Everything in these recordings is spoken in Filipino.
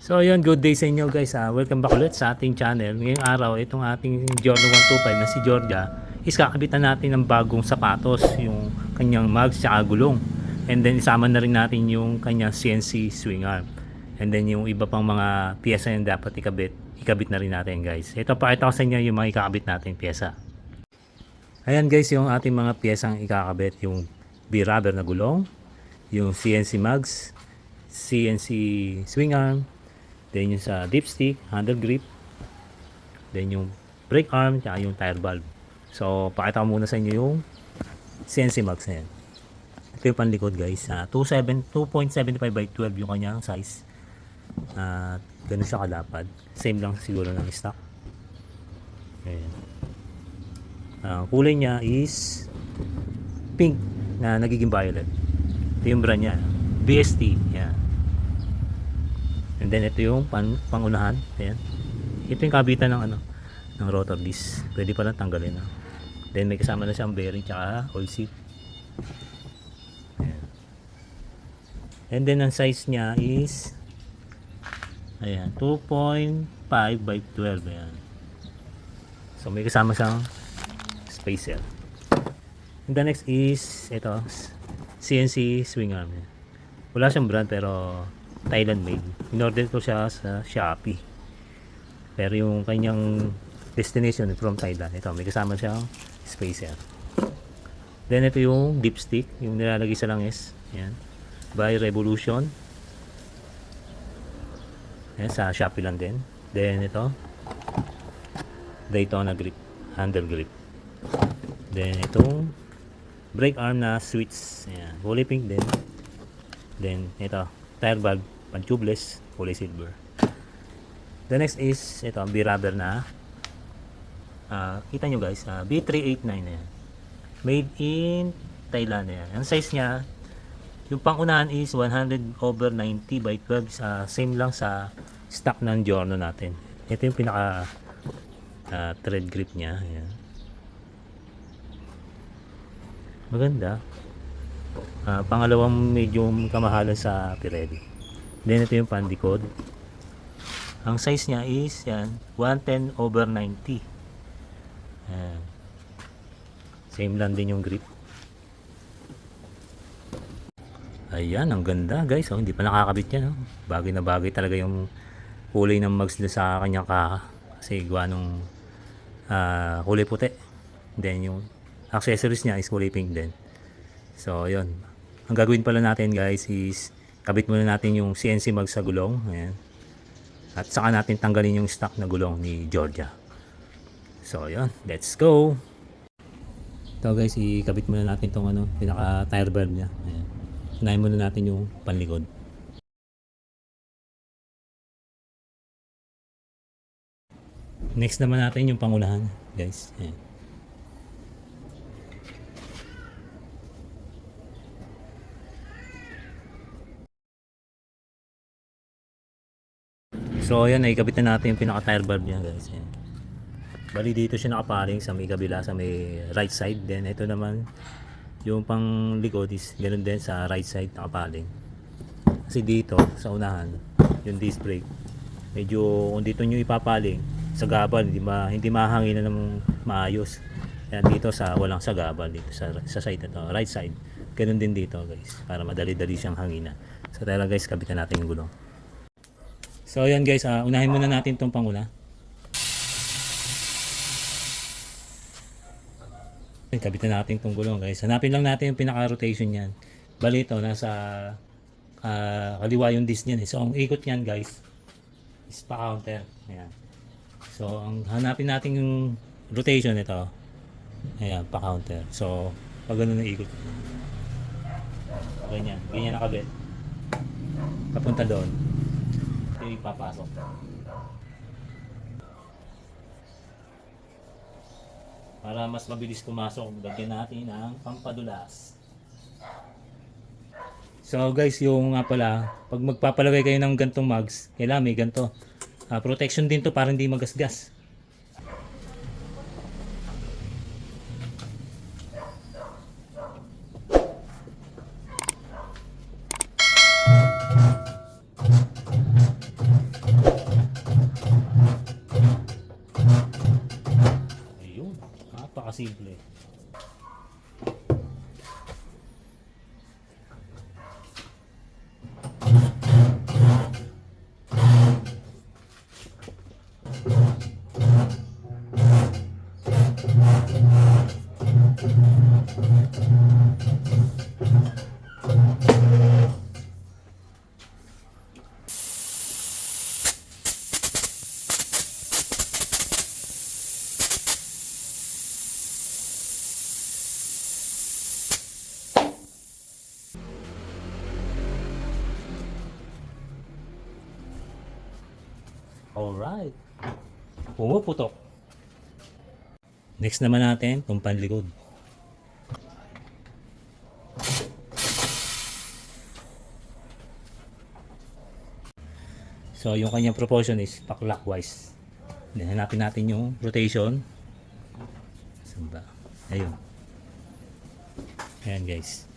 So ayun, good day sa inyo guys. Welcome back ulit sa ating channel. Ngayong araw, itong ating Jordan 125 na si Georgia is kakabitan natin ng bagong sapatos, yung kanyang mags at gulong. And then isama na rin natin yung kanyang CNC swing arm. And then yung iba pang mga piyesa yung dapat ikabit na rin natin guys. Ito, pakita ko sa inyo yung mga ikakabit natin piyesa. Ayan guys, yung ating mga piyesang ikakabit, yung B-rubber na gulong, yung CNC mags, CNC swing arm, then yung sa dipstick, handle grip, then yung brake arm, tsaka yung tire valve. So, pakita ko muna sa inyo yung CNC mags na yan. Ito yung panlikod guys. 2.75 by 12 yung kanyang size. Ganun siya kalapad. Same lang siguro ng stock. Ayan. Kulay niya is pink na nagiging violet. Ito yung brand niya. BST. Yan. And then ito yung pangunahan. Ayan. Ito yung kabitan ng ng rotor disc. Pwede pa lang tanggalin. Then may kasama na siyang bearing tsaka oil seat. Ayan. And then ang size niya is ayan, 2.5 by 12. Ayan. So may kasama siyang spacer. And the next is ito, CNC swing arm. Wala siyang brand pero Thailand made. In-order ko siya sa Shopee. Pero yung kanyang destination from Thailand. Ito, may kasama siyang spacer. Then ito yung dipstick, yung nilalagay sa langis. Ayan. By Revolution. Ayan, sa Shopee lang din. Then ito, Daytona grip, handle grip. Then itong brake arm na switch. Ayan, kulay pink din. Then ito, tire valve, pan-tubeless, kulay silver. The next is ito, B-rubber na kita nyo guys, B389 na yan. Made in Thailand na yan. Ang size nya, yung pangunahan is 100/90 by 12. Same lang sa stock ng Giorno natin. Ito yung pinaka thread grip nya. Ayan. Maganda. Pangalawang medyo kamahalan sa Pirelli. Then ito yung pandikod. Ang size niya is yan 110/90. Ayan. Same lang din yung grip. Ayan, ang ganda guys. Hindi pa nakakabit yan. Bagay na bagay talaga yung kulay ng mags sa kanyang kaha. Kasi gawa nung kulay puti. Then yung accessories niya is kulay pink din. So, yun. Ang gagawin pala natin guys is kabit muna natin yung CNC mag sa gulong. Ayan. At saka natin tanggalin yung stock na gulong ni Georgia. So, yun. Let's go! Ito guys, ikabit muna natin itong pinaka tire valve niya. Ayan. Unahin muna natin yung panlikod. Next naman natin yung pangunahan guys. Ayan. So ayan, ikabit na natin yung pinaka tire valve niya guys. Ayan. Bali dito siya nakaparing sa may kabila, sa may right side. Then ito naman yung pang likod is ganoon din sa right side nakaparing. Kasi dito sa unahan yung disc brake, medyo kung dito nyo ipapaling sa gabal, hindi mahangin na ng maayos. Kaya dito sa walang sa gabal, dito sa side na to, right side, ganoon din dito guys, para madali-dali siyang hanginan. So tara guys, kabitan natin yung gulong. So ayan guys, unahin muna natin itong panguna. Kabitan natin itong gulong guys. Hanapin lang natin yung pinaka-rotation niyan. Bali ito, nasa kaliwa yung disc niyan. So ang ikot niyan guys is pa-counter. Ayan. So ang hanapin natin yung rotation ito. Ayan, pa-counter. So pag ganun na ikot. Ganyan. Ganyan nakabit. Papunta doon. Ipapasok. Para mas mabilis pumasok, lagyan natin ang pampadulas. So guys, yung nga pala, pag magpapalagay kayo ng gantong mags, kailangan may ganto. Protection din to para hindi magasgas. Alright. Pumuputok. Next naman natin, itong panlikod. So, yung kanyang proportion is pa-clockwise. Then, hanapin natin yung rotation. Saan ba? Ayun. Ayan guys.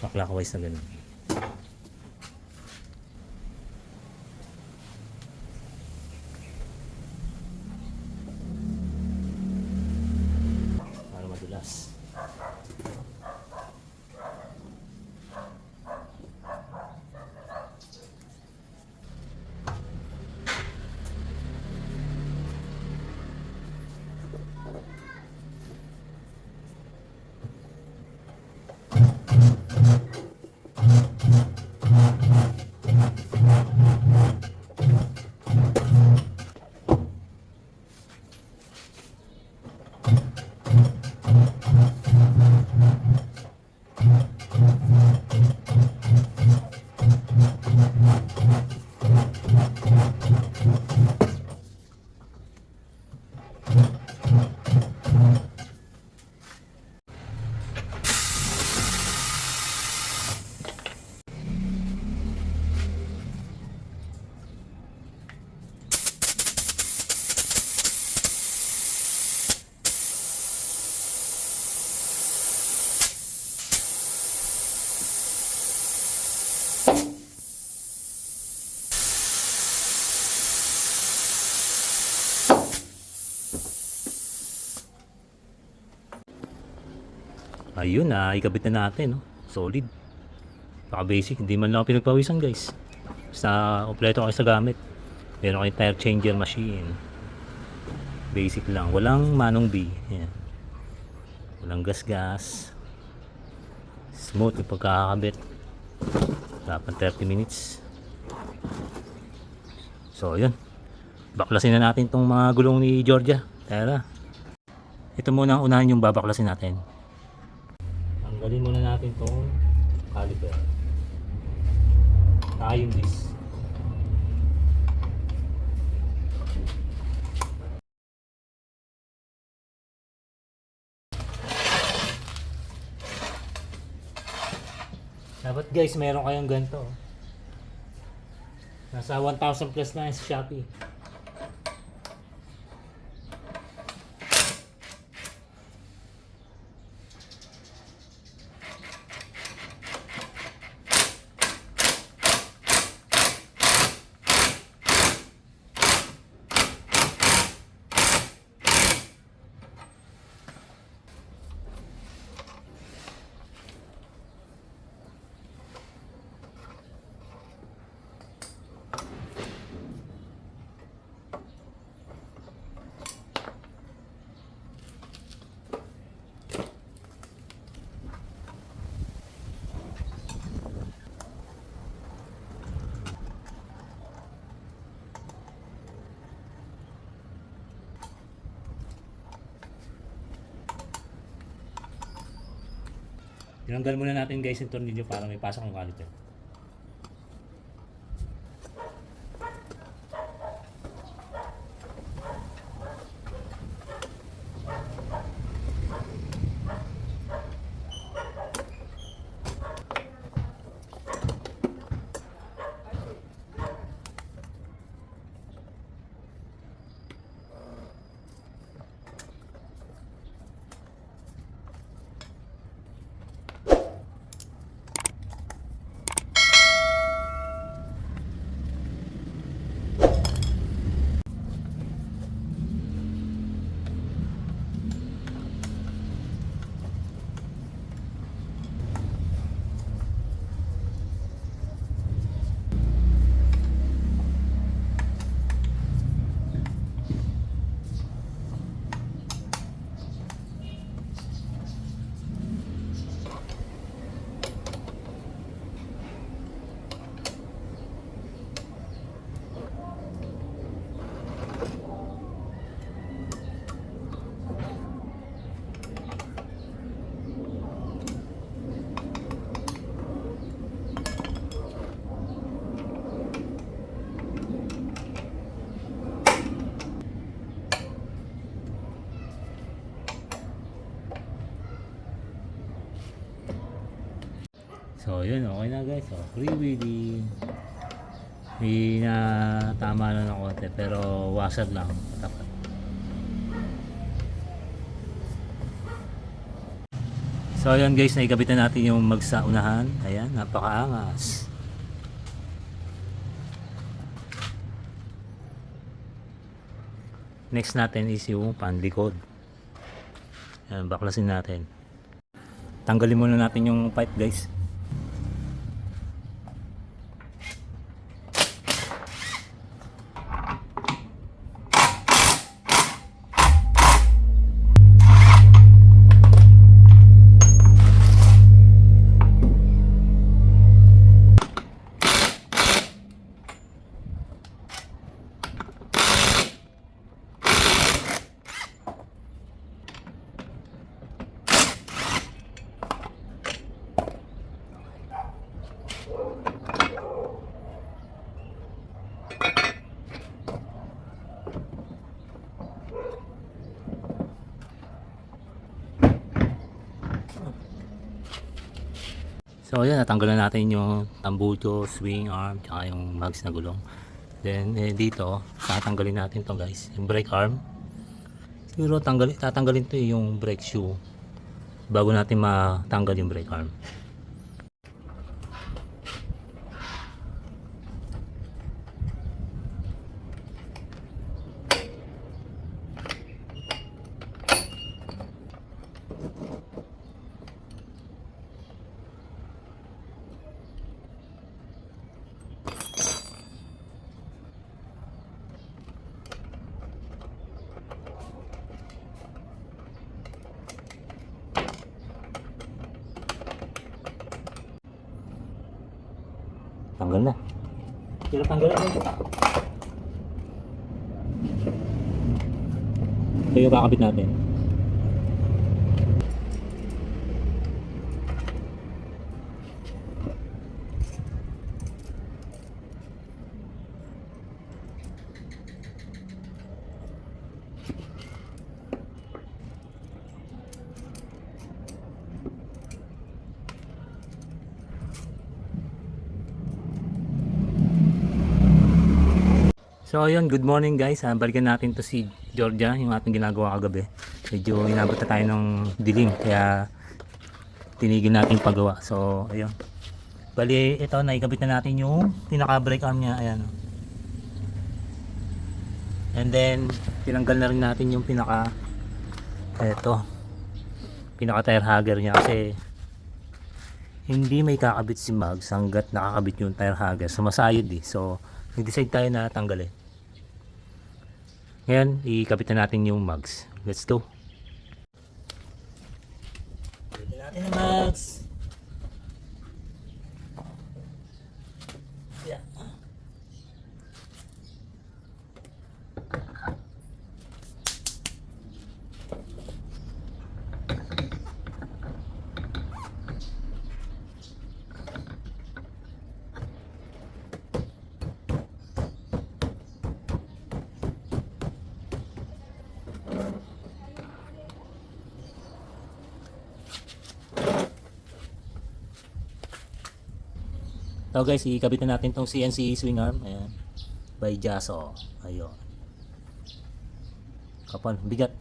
Pa-clockwise na ganun. Para madulas. Ayun na, ikabit na natin, no? Solid. Baka basic, hindi man lang ako pinagpawisan guys. Basta kompleto kayo sa gamit. Meron kayong tire changer machine. Basic lang, walang manong B. Yan. Walang gas-gas. Smooth yung pagkakabit. Dapat 30 minutes. So yun. Baklasin na natin tong mga gulong ni Georgia. Tara. Ito muna ang unahin yung babaklasin natin. Tanggalin muna natin tong caliper. Saka yung disc. Dapat guys, meron kayong ganito. Nasa 1,000 plus na sa Shopee. Tinanggal muna natin guys yung tornilyo para may pasok ng caliper. So yun, okay na guys. So free wheeling. May na tama na ng konti pero washer lang tapat. So ayan guys, naikabitan natin yung magsa unahan. Ayan, napakaangas. Next natin is yung panlikod. Ayan, baklasin natin. Tanggalin muna natin yung pipe guys. So ayan, natanggalan natin yung tambucho, swing arm, tsaka yung mags na gulong. Then dito, tatanggalin natin to guys, yung brake arm. Siguro tatanggalin to yung brake shoe bago natin matanggal yung brake arm. Tanggal na. Sila tanggalin mo. Ito yung kakabit natin. So ayun, good morning guys. Balikan natin to si Georgia, yung ating ginagawa kagabi. Medyo inabot na tayo ng dilim kaya tinigil natin paggawa. So ayun. Bali ito, naikabit na natin yung pinaka brake arm niya. Ayan. And then tinanggal na rin natin yung pinaka tire hugger niya kasi hindi may kakabit si Mags hanggat nakakabit yung tire hugger. Sumasayod So nag-decide tayo na tanggalin. Ngayon, ikabit na natin yung mags. Let's go. Ikabit natin ang mags. Yeah. So guys, ikabit na natin tong CNC swing arm. Ayan. By Jaso. Ayun. Kapal, bigat.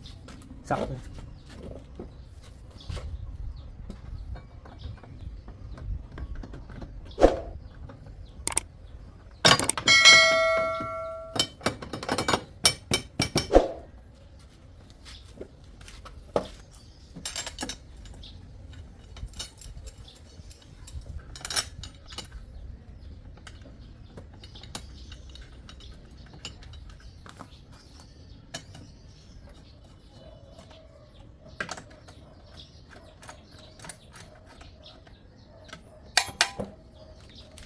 Sakto.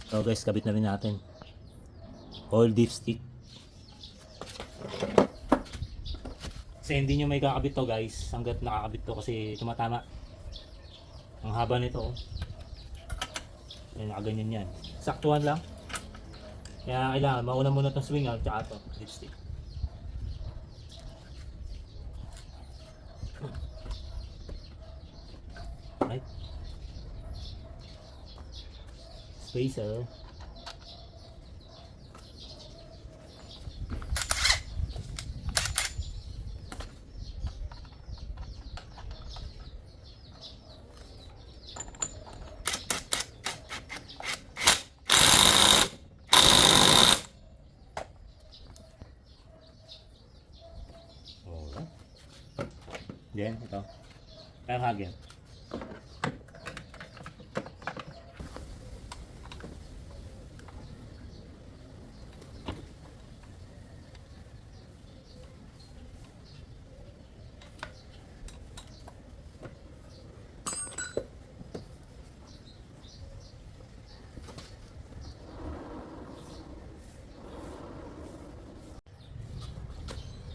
So guys, kabit na rin natin. Oil dipstick. Kasi hindi nyo may kakabit to guys hanggat nakakabit to kasi tumatama. Ang haba nito. Yan, nakaganyan yan. Saktuhan lang. Kaya kailangan mauna muna itong swing arm tsaka ito, dipstick. Right. spacer. Then ito, tire hugger.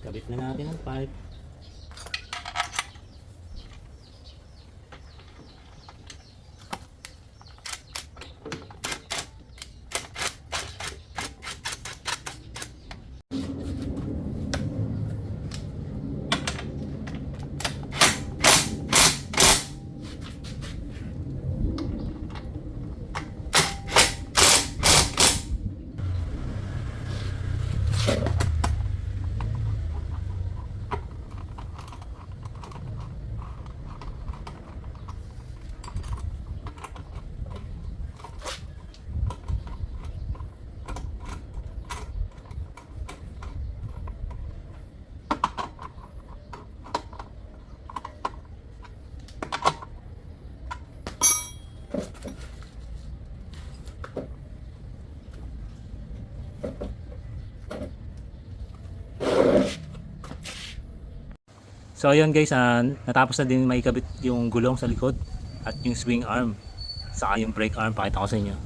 Kabit na natin ang pipe. So ayun guys, natapos na din maikabit yung gulong sa likod at yung swing arm saka yung brake arm, pakita ko sa inyo.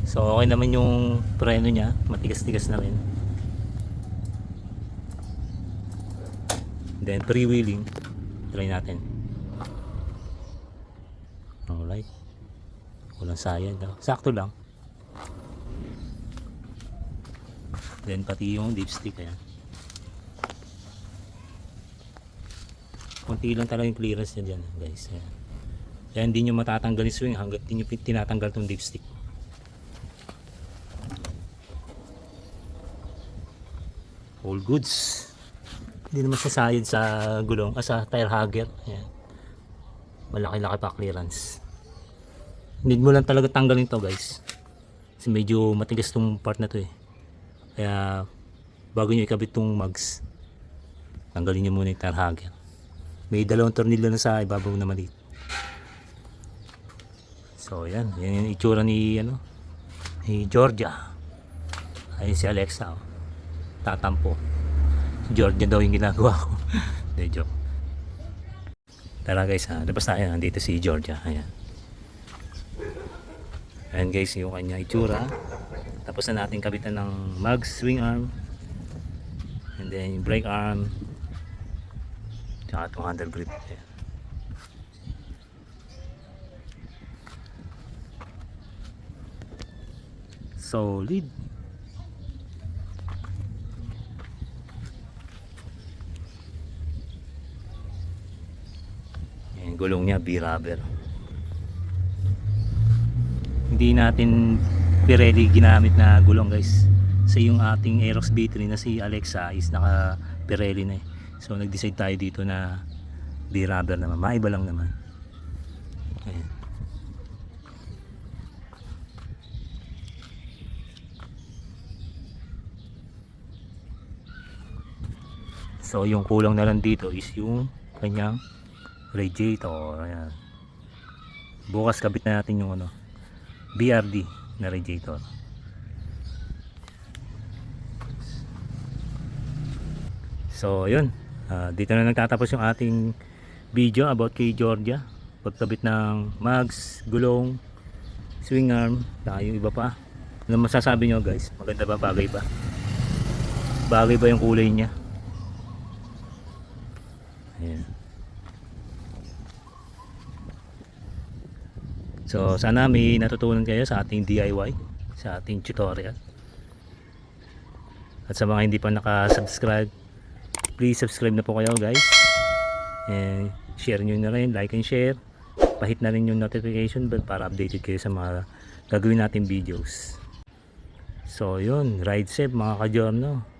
So okay naman yung preno nya, matigas-tigas na rin. Then freewheeling, try natin. Alright, walang sayang, sakto lang. Then pati yung dipstick, ayan. Kunti lang talaga yung clearance niya dyan guys, ayan. Kaya hindi nyo matatanggal yung swing hanggat hindi nyo tinatanggal itong dipstick. All goods. Hindi naman sasayad sa gulong, sa tire hugger, ayan. Malaki-laki pa clearance. Need mo lang talaga tanggalin to guys, kasi medyo matigas tong part na to eh. Kaya bago nyo ikabit tong mugs, tanggalin nyo muna yung tire hugger. May dalawang tornilyo na sa ibabaw na maliit. So yan yung itsura ni ni Georgia. Ayun si Alexa, oh. Tatampo. Si Georgia daw yung ginagawa ko. Hindi, joke. Tara guys, labas tayo. Nandito si Georgia. Ayan. Ayan guys yung kanya itsura. Tapos na natin kabitan ng mugs, swing arm, and then yung brake arm, tsaka itong handle grip. Ayan. Solid. Ayan, gulong niya B-rubber. Hindi natin Pirelli ginamit na gulong guys. So yung ating Aerox B3 na si Alexa is naka Pirelli na eh. So nag-decide tayo dito na B-rubber naman. Maiba lang naman. Ayan. So yung kulang na lang dito is yung kanyang radiator. Ayan. Bukas kabit na natin yung BRD na radiator. So yun, dito na nagtatapos yung ating video about kay Georgia, pagkabit ng mugs, gulong, swing arm, saka yung iba pa. Ano masasabi nyo guys? Maganda ba? Bagay ba? Bagay ba yung kulay niya? Ayan. So sana may natutunan kayo sa ating DIY, sa ating tutorial. At sa mga hindi pa naka-subscribe, please subscribe na po kayo guys. And share nyo na rin, like and share. Pahit na rin yung notification bell para updated kayo sa mga gagawin natin videos. So yun, ride safe mga ka-Giorno.